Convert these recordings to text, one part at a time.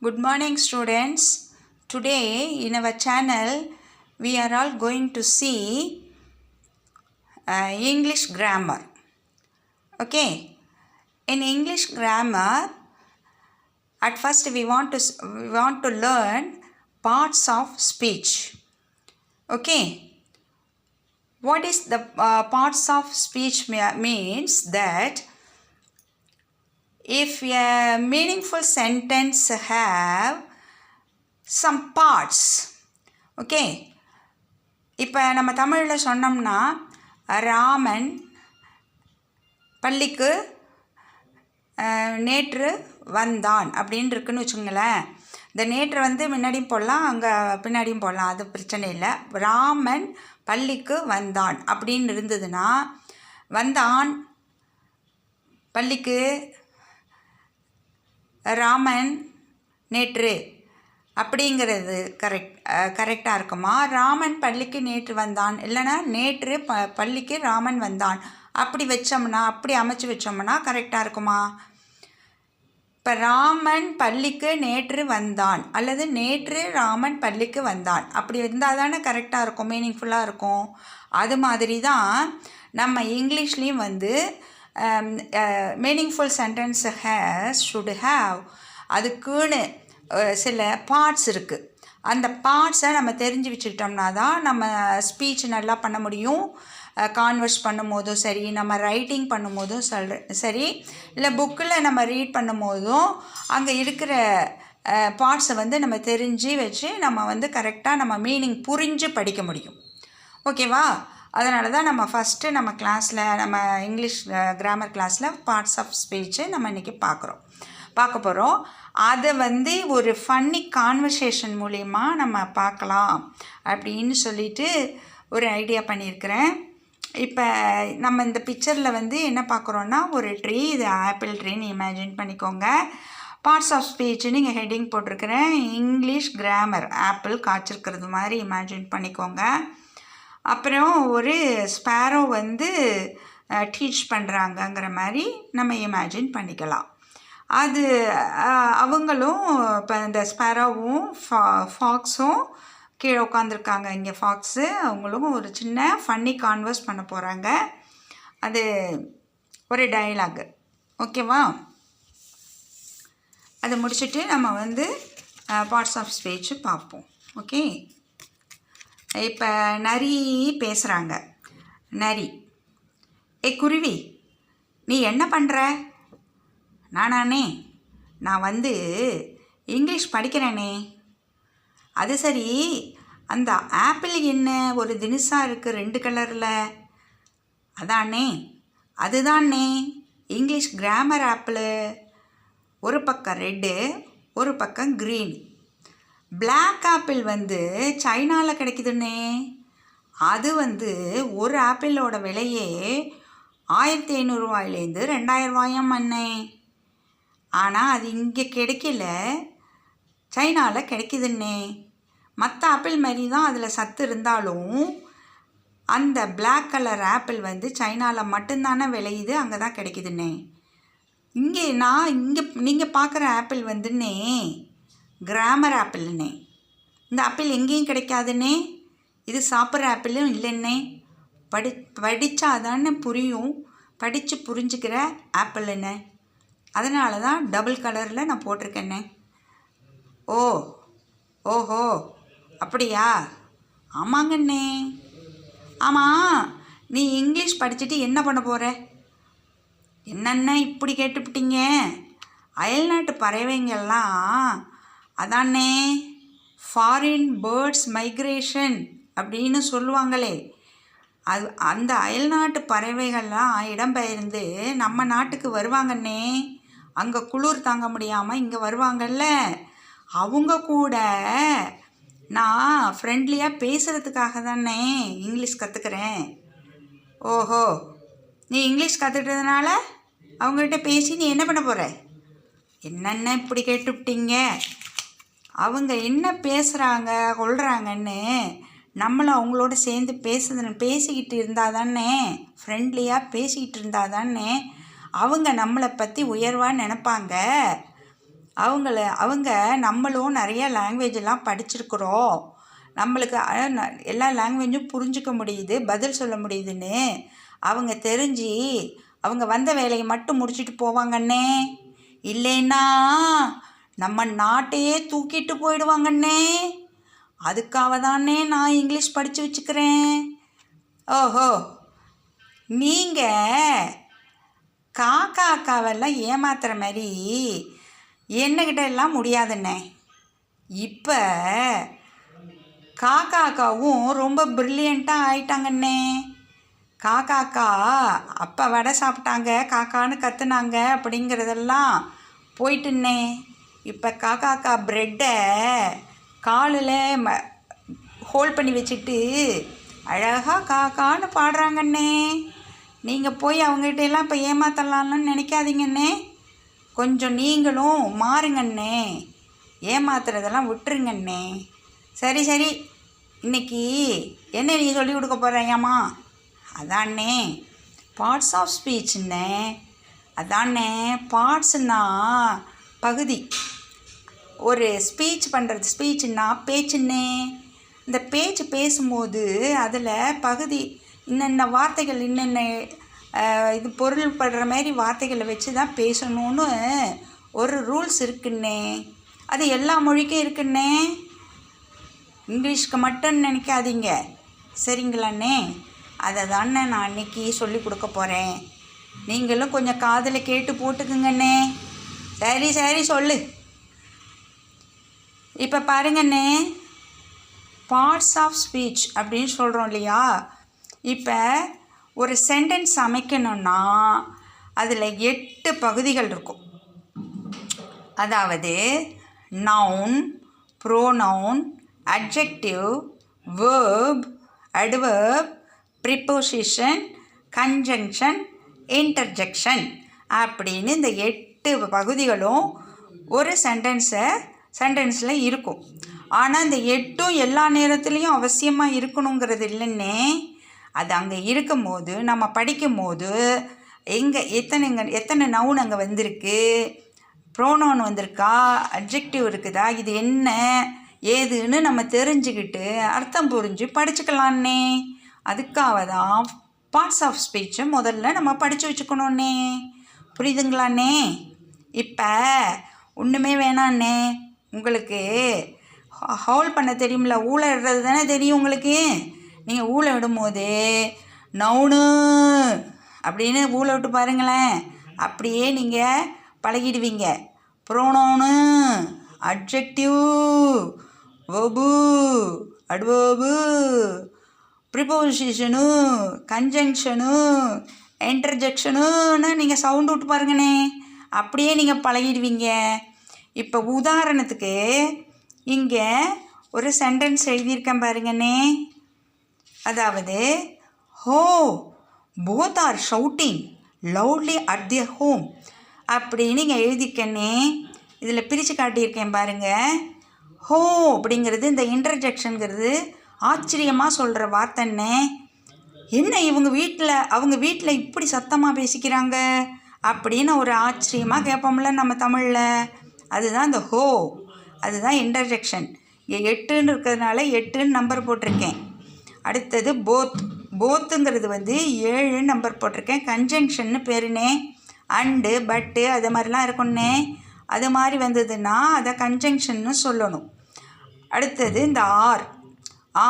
Good morning, students. Today in our channel we are all going to see English grammar. Okay, in English grammar at first we want to learn parts of speech. Okay, what is the parts of speech means that if a meaningful sentence have some parts, okay, இப்போ நம்ம தமிழில் சொன்னோம்னா ராமன் பள்ளிக்கு நேற்று வந்தான் அப்படின்னு இருக்குன்னு வச்சுங்களேன். இந்த நேற்று வந்து முன்னாடியும் போடலாம், அங்கே பின்னாடியும் போடலாம், அது பிரச்சனை இல்லை. ராமன் பள்ளிக்கு வந்தான் அப்படின்னு இருந்ததுன்னா வந்தான் பள்ளிக்கு ராமன் நேற்று அப்படிங்கிறது கரெக்டாக இருக்குமா? ராமன் பள்ளிக்கு நேற்று வந்தான், இல்லைனா நேற்று பள்ளிக்கு ராமன் வந்தான் அப்படி வச்சோம்னா, அப்படி அமைச்சு வச்சோம்னா கரெக்டாக இருக்குமா? இப்போ ராமன் பள்ளிக்கு நேற்று வந்தான் அல்லது நேற்று ராமன் பள்ளிக்கு வந்தான் அப்படி இருந்தால் தானே கரெக்டாக இருக்கும், மீனிங்ஃபுல்லாக இருக்கும். அது மாதிரி தான் நம்ம இங்கிலீஷ்லேயும் வந்து மீனிங்ஃபுல் சென்டென்ஸ் ஷுட் ஹேவ் அதுக்குன்னு சில பார்ட்ஸ் இருக்குது. அந்த பார்ட்ஸை நம்ம தெரிஞ்சு வச்சுக்கிட்டோம்னா தான் நம்ம ஸ்பீச் நல்லா பண்ண முடியும். கான்வர்ஸ் பண்ணும்போதும் சரி, நம்ம ரைட்டிங் பண்ணும்போதும் சரி, இல்லை புக்கில் நம்ம ரீட் பண்ணும்போதும் அங்கே இருக்கிற பார்ட்ஸை வந்து நம்ம தெரிஞ்சு வச்சு நம்ம வந்து கரெக்டாக நம்ம மீனிங் புரிஞ்சு படிக்க முடியும். ஓகேவா? அதனால தான் நம்ம ஃபஸ்ட்டு நம்ம கிளாஸில், நம்ம இங்கிலீஷ் கிராமர் கிளாஸில் பார்ட்ஸ் ஆஃப் ஸ்பீச்சு நம்ம இன்றைக்கி பார்க்க போகிறோம். அதை வந்து ஒரு ஃபன்னி கான்வர்சேஷன் மூலயமா நம்ம பார்க்கலாம் அப்படின்னு சொல்லிட்டு ஒரு ஐடியா பண்ணியிருக்கிறேன். இப்போ நம்ம இந்த பிக்சரில் வந்து என்ன பார்க்குறோன்னா ஒரு ட்ரீ, இது ஆப்பிள் ட்ரீன்னு இமேஜின் பண்ணிக்கோங்க. பார்ட்ஸ் ஆஃப் ஸ்பீச்சுன்னு இங்கே ஹெட்டிங் போட்டிருக்கிறேன். இங்கிலீஷ் கிராமர் ஆப்பிள் காய்ச்சிருக்கிறது மாதிரி இமேஜின் பண்ணிக்கோங்க. அப்புறம் ஒரு ஸ்பேரோ வந்து டீச் பண்ணுறாங்கங்கிற மாதிரி நம்ம இமேஜின் பண்ணிக்கலாம். அது அவங்களும் இப்போ இந்த ஸ்பேரோவும் ஃபாக்ஸும் கீழே உட்காந்துருக்காங்க. இங்கே ஃபாக்ஸு அவங்களும் ஒரு சின்ன ஃபன்னி கான்வர்ஸ் பண்ண போகிறாங்க. அது ஒரு டயலாகு. ஓகேவா? அதை முடிச்சுட்டு நம்ம வந்து பார்ட்ஸ் ஆஃப் ஸ்பீச்சு பார்ப்போம். ஓகே, இப்போ நரி பேசுகிறாங்க. நரி: குருவி, நீ என்ன பண்ணுற? நானானே, நான் வந்து இங்கிலீஷ் படிக்கிறேனே. அது சரி, அந்த ஆப்பிள் என்ன ஒரு தினுசாக இருக்குது 2 கலரில்? அதானே, அதுதானே இங்கிலீஷ் கிராமர் ஆப்பிள். ஒரு பக்கம் ரெட்டு, ஒரு பக்கம் க்ரீன். பிளாக் ஆப்பிள் வந்து சைனாவில் கிடைக்குதுன்னே. அது வந்து ஒரு ஆப்பிளோட விலையே 1500 ரூபாயிலேருந்து 2000 ரூபாயாம் அண்ணே. ஆனால் அது இங்கே கிடைக்கல, சைனாவில் கிடைக்குதுன்னே. மற்ற ஆப்பிள் மாதிரி தான் அதில் சத்து இருந்தாலும் அந்த பிளாக் கலர் ஆப்பிள் வந்து சைனாவில் மட்டும்தானே விளையுது, அங்கே தான் கிடைக்குதுன்னே. இங்கே நீங்கள் பார்க்குற ஆப்பிள் வந்துன்னே கிராமர் ஆப்பிள்னே. இந்த ஆப்பிள் எங்கேயும் கிடைக்காதுன்னே. இது சாப்பிட்ற ஆப்பிளும் இல்லைன்னே. படித்தாதானே புரியும், படித்து புரிஞ்சுக்கிற ஆப்பிள்னே. அதனால தான் டபுள் கலரில் நான் போட்டிருக்கேன்னே. ஓஹோ, அப்படியா? ஆமாங்கண்ணே. ஆமாம், நீ இங்கிலீஷ் படிச்சுட்டு என்ன பண்ண போகிற? என்னென்ன இப்படி கேட்டுவிட்டீங்க? அயல்நாட்டு பறவைங்கள்லாம் அதானே ஃபாரின் பேர்ட்ஸ் மைக்ரேஷன் அப்படின்னு சொல்லுவாங்களே. அது அந்த அயல்நாட்டு பறவைகள்லாம் இடம்பெயர்ந்து நம்ம நாட்டுக்கு வருவாங்கன்னே. அங்கே குளிர் தாங்க முடியாமல் இங்கே வருவாங்கல்ல, அவங்க கூட நான் ஃப்ரெண்ட்லியாக பேசுகிறதுக்காக தானே இங்கிலீஷ் கற்றுக்கிறேன். ஓஹோ, நீ இங்கிலீஷ் கற்றுக்கிட்டதுனால அவங்ககிட்ட பேசி நீ என்ன பண்ண போகிற? என்னென்ன இப்படி கேட்டுவிட்டீங்க? அவங்க என்ன பேசுகிறாங்க கொள்கிறாங்கன்னு நம்மளும் அவங்களோட சேர்ந்து பேசிக்கிட்டு இருந்தால் தானே, ஃப்ரெண்ட்லியாக பேசிக்கிட்டு இருந்தால் தானே அவங்க நம்மளை பற்றி உயர்வாக நினைப்பாங்க. அவங்க நம்மளும் நிறைய லாங்குவேஜெல்லாம் படிச்சிருக்கிறோம், நம்மளுக்கு எல்லா லாங்குவேஜும் புரிஞ்சிக்க முடியுது, பதில் சொல்ல முடியுதுன்னு அவங்க தெரிஞ்சு அவங்க வந்த வேலையை மட்டும் முடிச்சுட்டு போவாங்கண்ணே. இல்லைன்னா நம்ம நாட்டையே தூக்கிட்டு போயிடுவாங்கண்ணே. அதுக்காக தானே நான் இங்கிலீஷ் படித்து வச்சுக்கிறேன். ஓஹோ, நீங்கள் காக்காவெல்லாம் ஏமாத்துற மாதிரி என்னக்கிட்ட எல்லாம் முடியாதுண்ணே. இப்போ காக்காவும் ரொம்ப ப்ரில்லியண்ட்டாக ஆயிட்டாங்கண்ணே. காக்கா அப்போ வடை சாப்பிட்டாங்க, காக்கான்னு கத்துனாங்க அப்படிங்கிறதெல்லாம் போயிட்டுண்ணே. இப்போ காக்கா ப்ரெட்டை காலில் ஹோல்ட் பண்ணி வச்சுட்டு அழகாக காக்கான்னு பாடுறாங்கண்ணே. நீங்கள் போய் அவங்ககிட்ட எல்லாம் இப்போ ஏமாத்தலாம்னு நினைக்காதீங்கண்ணே. கொஞ்சம் நீங்களும் மாறுங்கண்ணே, ஏமாத்துறதெல்லாம் விட்டுருங்கண்ணே. சரி, இன்னைக்கு என்ன நீ சொல்லி கொடுக்க போகிறையாம்மா? அதாண்ணே பார்ட்ஸ் ஆஃப் ஸ்பீச்சுண்ணே. அதாண்ணே பார்ட்ஸுன்னா பகுதி. ஒரு ஸ்பீச்சுன்னா பேச்சுன்னே. இந்த பேச்சு பேசும்போது அதில் பகுதி இன்னென்ன வார்த்தைகள் இன்னென்ன இது பொருள் படுற மாதிரி வார்த்தைகளை வச்சு தான் பேசணும்னு ஒரு ரூல்ஸ் இருக்குண்ணே. அது எல்லா மொழிக்கும் இருக்குண்ணே, இங்கிலீஷ்க்கு மட்டும் நினைக்காதீங்க, சரிங்களாண்ணே? அதை தானே நான் அன்றைக்கி சொல்லி கொடுக்க போகிறேன். நீங்களும் கொஞ்சம் காதில் கேட்டு போட்டுக்குங்கண்ணே. சரி சொல்லு. இப்போ பாருங்கண்ணே, பார்ட்ஸ் ஆஃப் ஸ்பீச் அப்படின்னு சொல்கிறோம் இல்லையா? இப்போ ஒரு சென்டென்ஸ் அமைக்கணும்னா அதில் 8 பகுதிகள் இருக்கும். அதாவது noun, pronoun, adjective, verb, adverb, preposition, conjunction, interjection அப்படின்னு இந்த 8 பகுதிகளும் ஒரு சென்டென்ஸில் இருக்கும். ஆனால் இந்த 8ம் எல்லா நேரத்துலேயும் அவசியமாக இருக்கணுங்கிறது இல்லைன்னே. அது அங்கே இருக்கும்போது நம்ம படிக்கும்போது எத்தனை நவுன் அங்கே வந்திருக்கு, ப்ரோனவுன் வந்திருக்கா, அட்ஜெக்டிவ் இருக்குதா, இது என்ன ஏதுன்னு நம்ம தெரிஞ்சுக்கிட்டு அர்த்தம் புரிஞ்சு படிச்சுக்கலான்னே. அதுக்காக தான் பார்ட்ஸ் ஆஃப் ஸ்பீச்சை முதல்ல நம்ம படித்து வச்சுக்கணுன்னே. புரியுதுங்களாண்ணே? இப்போ ஒன்றுமே வேணாண்ணே, உங்களுக்கு ஹவுல் பண்ண தெரியுமில்ல, ஊழ இடுறது தானே தெரியும் உங்களுக்கு. நீங்கள் ஊழ விடும்போது நவுனு அப்படின்னு ஊழ விட்டு பாருங்களேன், அப்படியே நீங்கள் பழகிடுவீங்க. ப்ரோனவுனு, அட்ஜெக்டிவ், வெர்பு, அட்வர்பு, ப்ரிப்போசிஷனு, கன்ஜங்ஷனு, இன்டர்ஜெக்ஷனுன்னு நீங்கள் சவுண்டு விட்டு பாருங்கண்ணே, அப்படியே நீங்கள் பழகிடுவீங்க. இப்போ உதாரணத்துக்கு இங்கே ஒரு சென்டென்ஸ் எழுதியிருக்கேன் பாருங்கண்ணே. அதாவது ஹோ both are shouting loudly at their home அப்படின்னு நீங்கள் எழுதியிருக்கேன்னே. இதில் பிரித்து காட்டியிருக்கேன் பாருங்கள். ஹோ அப்படிங்கிறது இந்த இன்டர்ஜெக்ஷனுங்கிறது ஆச்சரியமாக சொல்கிற வார்த்தைன்னே. என்ன அவங்க வீட்டில் இப்படி சத்தமாக பேசிக்கிறாங்க அப்படின்னு ஒரு ஆச்சரியமாக கேட்போம்ல நம்ம தமிழில். அதுதான் இந்த ஹோ, அதுதான் இன்டர்ஜெக்ஷன். இங்கே 8ன்னு இருக்கிறதுனால 8ன்னு நம்பர் போட்டிருக்கேன். அடுத்தது போத்துங்கிறது 7 நம்பர் போட்டிருக்கேன். கன்ஜங்ஷன்னு பேருனே. அண்டு, பட்டு அது மாதிரிலாம் இருக்குன்னே. அது மாதிரி வந்ததுன்னா அதை கன்ஜங்ஷன்னு சொல்லணும். அடுத்தது இந்த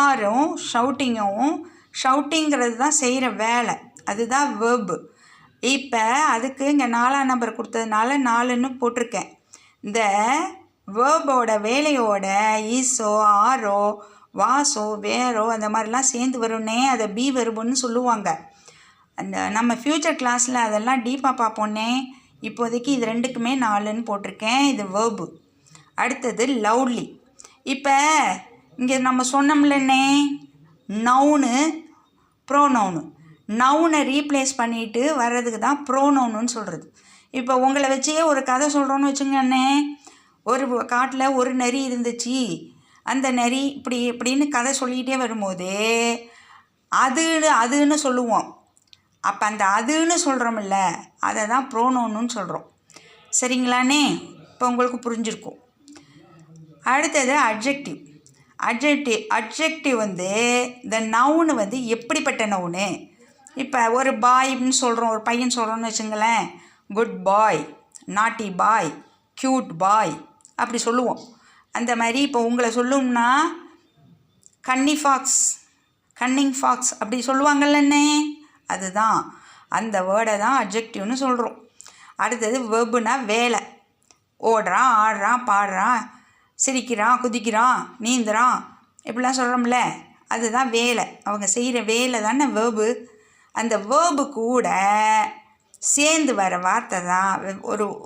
ஆரும் ஷவுட்டிங்கிறது தான் செய்கிற வேலை, அதுதான் வேர்பு. இப்போ அதுக்கு இங்கே 4ஆம் நம்பர் கொடுத்ததுனால 4ன்னு போட்டிருக்கேன். இந்த வேர்போட வேலையோட ஈஸோ, ஆரோ, வாசோ, வேரோ அந்த மாதிரிலாம் சேர்ந்து வரும்னே, அதை பி வெர்புன்னு சொல்லுவாங்க. அந்த நம்ம ஃப்யூச்சர் கிளாஸில் அதெல்லாம் டீப்பாக பார்ப்போன்னே. இப்போதைக்கு இது 2க்குமே 4ன்னு போட்டிருக்கேன். இது வேர்பு. அடுத்தது லவுட்லி. இப்போ இங்கே நம்ம சொன்னோம்லண்ணே, நவுனு, ப்ரோனவுனு. நவுனை ரீப்ளேஸ் பண்ணிவிட்டு வர்றதுக்கு தான் ப்ரோனவுன்னு சொல்கிறது. இப்போ உங்களை வச்சே ஒரு கதை சொல்கிறோன்னு வச்சுங்கண்ணே. ஒரு காட்டில் ஒரு நரி இருந்துச்சு. அந்த நரி இப்படின்னு கதை சொல்லிக்கிட்டே வரும்போது அதுன்னு சொல்லுவோம். அப்போ அந்த அதுன்னு சொல்கிறோமில்ல, அதை தான் ப்ரோனவுன்னு சொல்கிறோம். சரிங்களாண்ணே? இப்போ இப்போ உங்களுக்கு புரிஞ்சிருக்கும். அடுத்தது அட்ஜெக்டிவ். அட்ஜெக்டிவ் வந்து இந்த நவுனு வந்து எப்படிப்பட்ட நவுனு. இப்போ ஒரு பாய்ன்னு சொல்கிறோம், ஒரு பையன் சொல்கிறோன்னு வச்சுங்களேன். குட் பாய், நாட்டி பாய், க்யூட் பாய் அப்படி சொல்லுவோம். அந்த மாதிரி இப்போ உங்களை சொல்லணும்னா கன்னிங் ஃபாக்ஸ் அப்படி சொல்லுவாங்கல்லண்ணே, அதுதான் அந்த வேர்டை தான் அட்ஜெக்டிவ்னு சொல்கிறோம். அடுத்தது வெர்புனா வேலை. ஓடுறான், ஆடுறான், பாடுறான், சிரிக்கிறான், குதிக்கிறான், நீந்துறான் இப்படிலாம் சொல்கிறோம்ல, அதுதான் வேலை. அவங்க செய்கிற வேலை தானே வேர்பு. அந்த வேர்பு கூட சேர்ந்து வர வார்த்தை தான்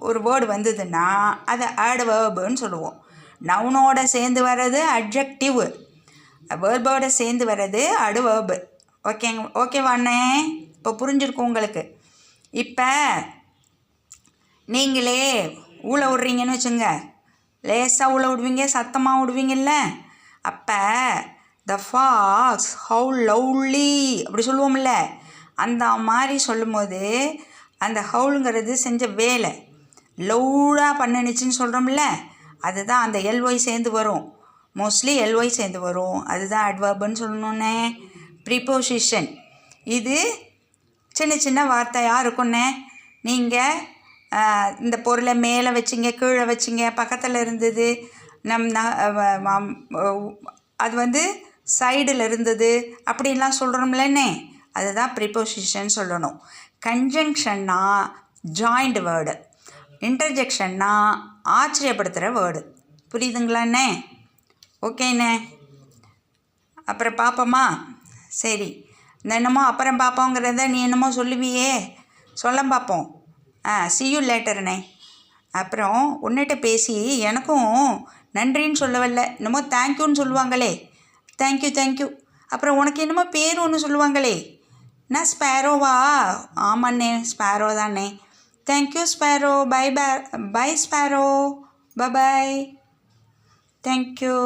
ஒரு வேர்டு வந்ததுன்னா அதை அட்வெர்புன்னு சொல்லுவோம். நவுனோட சேர்ந்து வர்றது அட்ஜெக்டிவ், வேர்போட சேர்ந்து வர்றது அட்வெர்பு. ஓகேவாண்ணே? இப்போ புரிஞ்சிருக்கும் உங்களுக்கு. இப்போ நீங்களே ஊழ விட்றீங்கன்னு வச்சுங்க, லேசாக ஊழ விடுவீங்க, சத்தமாக விடுவீங்கல்ல. அப்போ த ஃபாக்ஸ் ஹவு லவ்லி அப்படி சொல்லுவோம்ல, அந்த மாதிரி சொல்லும்போது அந்த ஹவுலுங்கிறது செஞ்ச வேலை லவுடாக பண்ணிச்சுன்னு சொல்கிறோம்ல, அதுதான் அந்த எல்ஒய் சேர்ந்து வரும். மோஸ்ட்லி எல்ஒய் சேர்ந்து வரும், அதுதான் அட்வெர்புன்னு சொல்லணுன்னே. ப்ரிப்போசிஷன் இது சின்ன சின்ன வார்த்தையாக இருக்குன்னே. நீங்கள் இந்த பொருளை மேலே வச்சிங்க, கீழே வச்சிங்க, பக்கத்தில் இருந்தது, அது வந்து சைடில் இருந்தது அப்படின்லாம் சொல்கிறோம்லண்ணே, அதுதான் ப்ரிப்போசிஷன் சொல்லணும். கன்ஜங்ஷன்னா ஜாயிண்ட் வேர்டு, இன்டர்ஜெக்ஷன்னா ஆச்சரியப்படுத்துகிற வேர்டு. புரியுதுங்களாண்ணே? ஓகேண்ணே, அப்புறம் பார்ப்போமா? சரி, இந்த என்னமோ அப்புறம் பார்ப்போங்கிறத நீ என்னமோ சொல்லுவியே, சொல்ல பார்ப்போம். see you laterண்ணே. அப்புறம் உன்னிட்ட பேசி எனக்கும் நன்றின்னு சொல்லவில்லை, என்னமோ தேங்க்யூன்னு சொல்லுவாங்களே, தேங்க்யூ. அப்புறம் உனக்கு என்னமோ பேர் ஒன்று சொல்லுவாங்களே, நான் ஸ்பேரோவா? ஆமாண்ணே, ஸ்பேரோ தானே. Thank you sparrow. Bye sparrow. Bye thank you.